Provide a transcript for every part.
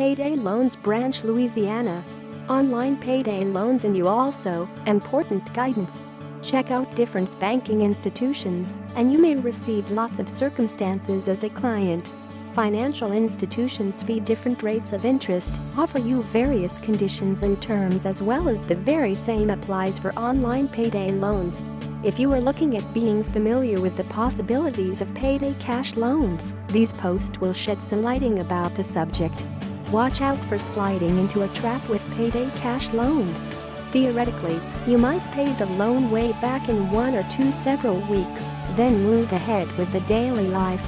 Payday Loans Branch Louisiana. Online payday loans and you also, important guidance. Check out different banking institutions and you may receive lots of circumstances as a client. Financial institutions fee different rates of interest, offer you various conditions and terms as well as the very same applies for online payday loans. If you are looking at being familiar with the possibilities of payday cash loans, these posts will shed some lighting about the subject. Watch out for sliding into a trap with payday cash loans. Theoretically, you might pay the loan way back in 1 or 2 several weeks, then move ahead with the daily life.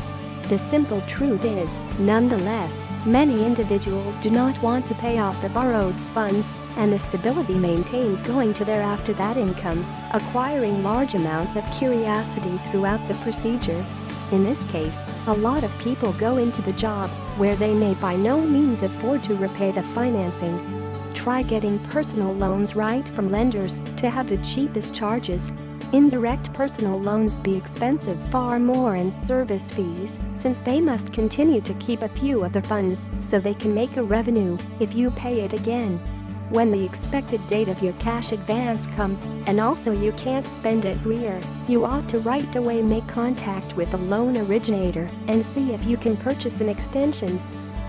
The simple truth is, nonetheless, many individuals do not want to pay off the borrowed funds, and the stability maintains going to their after that income, acquiring large amounts of curiosity throughout the procedure. In this case, a lot of people go into the job where they may by no means afford to repay the financing. Try getting personal loans right from lenders to have the cheapest charges. Indirect personal loans be expensive far more in service fees since they must continue to keep a few of the funds so they can make a revenue if you pay it again. When the expected date of your cash advance comes and also you can't spend it rear, you ought to right away make contact with the loan originator and see if you can purchase an extension.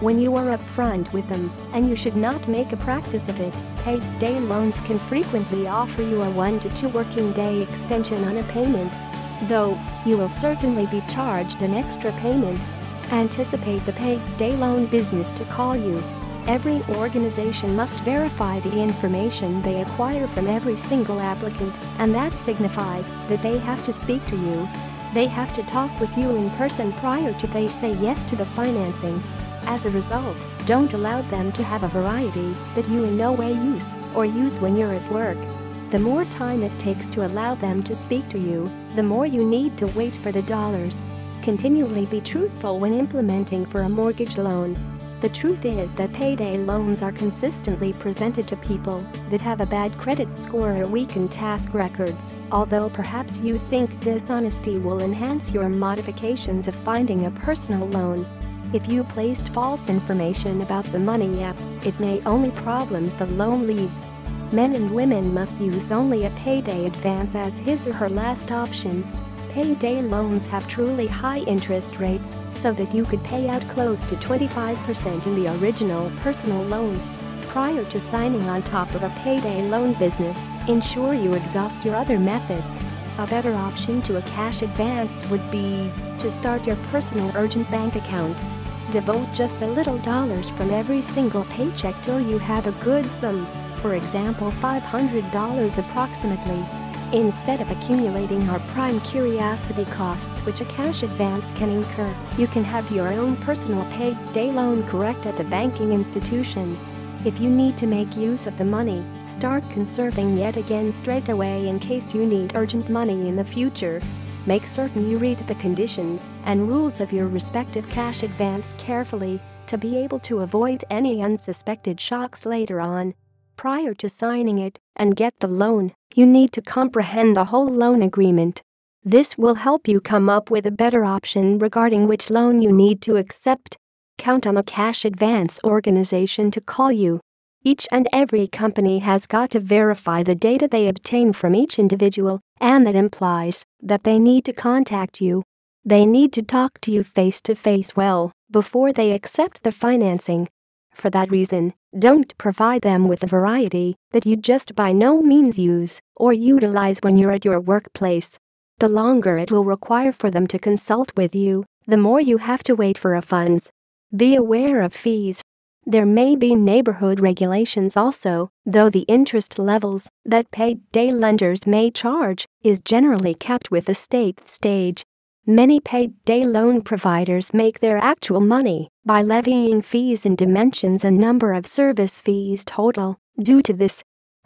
When you are upfront with them, and you should not make a practice of it, payday loans can frequently offer you a 1 to 2 working day extension on a payment. Though, you will certainly be charged an extra payment. Anticipate the payday loan business to call you. Every organization must verify the information they acquire from every single applicant, and that signifies that they have to speak to you. They have to talk with you in person prior to they say yes to the financing. As a result, don't allow them to have a variety that you in no way use or use when you're at work. The more time it takes to allow them to speak to you, the more you need to wait for the dollars. Continually be truthful when implementing for a mortgage loan. The truth is that payday loans are consistently presented to people that have a bad credit score or weakened task records, although perhaps you think dishonesty will enhance your modifications of finding a personal loan. If you placed false information about the money app, it may only problems the loan leads. Men and women must use only a payday advance as his or her last option. Payday loans have truly high interest rates, so that you could pay out close to 25% in the original personal loan. Prior to signing on top of a payday loan business, ensure you exhaust your other methods. A better option to a cash advance would be to start your personal urgent bank account. Devote just a little dollars from every single paycheck till you have a good sum, for example $500 approximately. Instead of accumulating our prime curiosity costs which a cash advance can incur, you can have your own personal payday loan correct at the banking institution. If you need to make use of the money, start conserving yet again straight away in case you need urgent money in the future. Make certain you read the conditions and rules of your respective cash advance carefully to be able to avoid any unsuspected shocks later on. Prior to signing it and get the loan, you need to comprehend the whole loan agreement. This will help you come up with a better option regarding which loan you need to accept. Count on the cash advance organization to call you. Each and every company has got to verify the data they obtain from each individual, and that implies that they need to contact you. They need to talk to you face to face well before they accept the financing. For that reason, don't provide them with a variety that you just by no means use or utilize when you're at your workplace. The longer it will require for them to consult with you, the more you have to wait for funds. Be aware of fees. There may be neighborhood regulations also, though the interest levels that payday lenders may charge is generally kept with the state stage. Many payday loan providers make their actual money by levying fees in dimensions and number of service fees total. Due to this,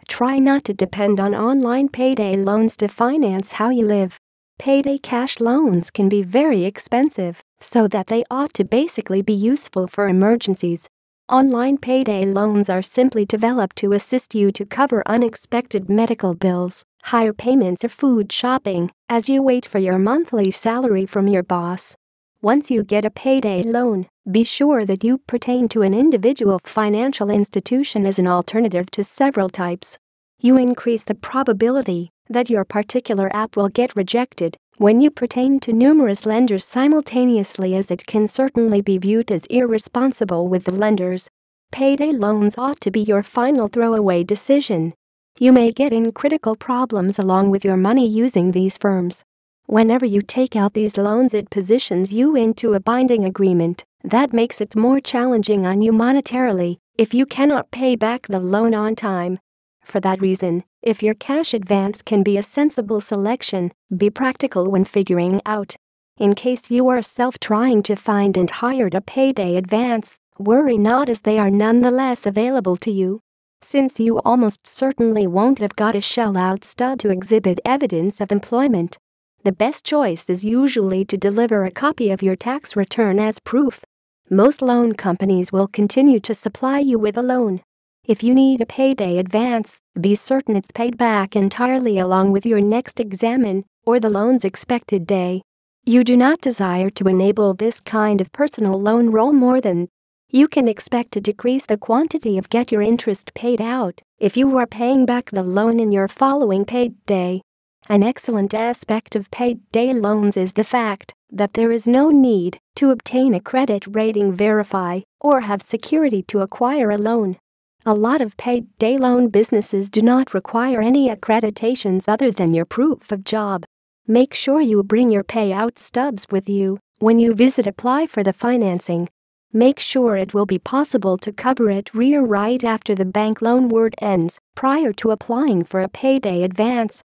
try not to depend on online payday loans to finance how you live. Payday cash loans can be very expensive, so that they ought to basically be useful for emergencies. Online payday loans are simply developed to assist you to cover unexpected medical bills, higher payments or food shopping as you wait for your monthly salary from your boss. Once you get a payday loan, Be sure that you pertain to an individual financial institution as an alternative to several types. You increase the probability that your particular app will get rejected when you pertain to numerous lenders simultaneously, as it can certainly be viewed as irresponsible with the lenders. Payday loans ought to be your final throwaway decision. You may get in critical problems along with your money using these firms. Whenever you take out these loans, it positions you into a binding agreement that makes it more challenging on you monetarily if you cannot pay back the loan on time. For that reason, if your cash advance can be a sensible selection, be practical when figuring out. In case you are trying to find and hired a payday advance, worry not, as they are nonetheless available to you. Since you almost certainly won't have got a shell-out stub to exhibit evidence of employment, the best choice is usually to deliver a copy of your tax return as proof. Most loan companies will continue to supply you with a loan. If you need a payday advance, be certain it's paid back entirely along with your next examen or the loan's expected day. You do not desire to enable this kind of personal loan roll more than you can expect to decrease the quantity of get your interest paid out if you are paying back the loan in your following payday. An excellent aspect of payday loans is the fact that there is no need to obtain a credit rating verify or have security to acquire a loan. A lot of payday loan businesses do not require any accreditations other than your proof of job. Make sure you bring your payout stubs with you when you apply for the financing. Make sure it will be possible to cover it right after the bank loan word ends prior to applying for a payday advance.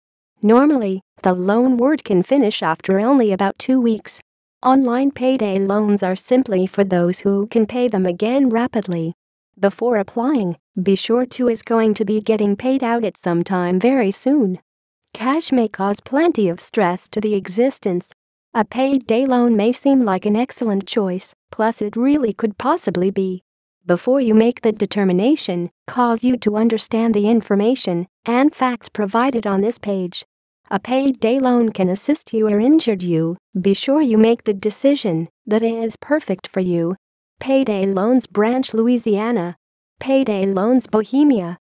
Normally, the loan word can finish after only about 2 weeks. Online payday loans are simply for those who can pay them again rapidly. Before applying, be sure to is going to be getting paid out at some time very soon. Cash may cause plenty of stress to the existence. A payday loan may seem like an excellent choice, plus it really could possibly be. Before you make the determination, cause you to understand the information and facts provided on this page. A payday loan can assist you or injure you. Be sure you make the decision that is perfect for you. Payday Loans Branch Louisiana. Payday Loans Bohemia.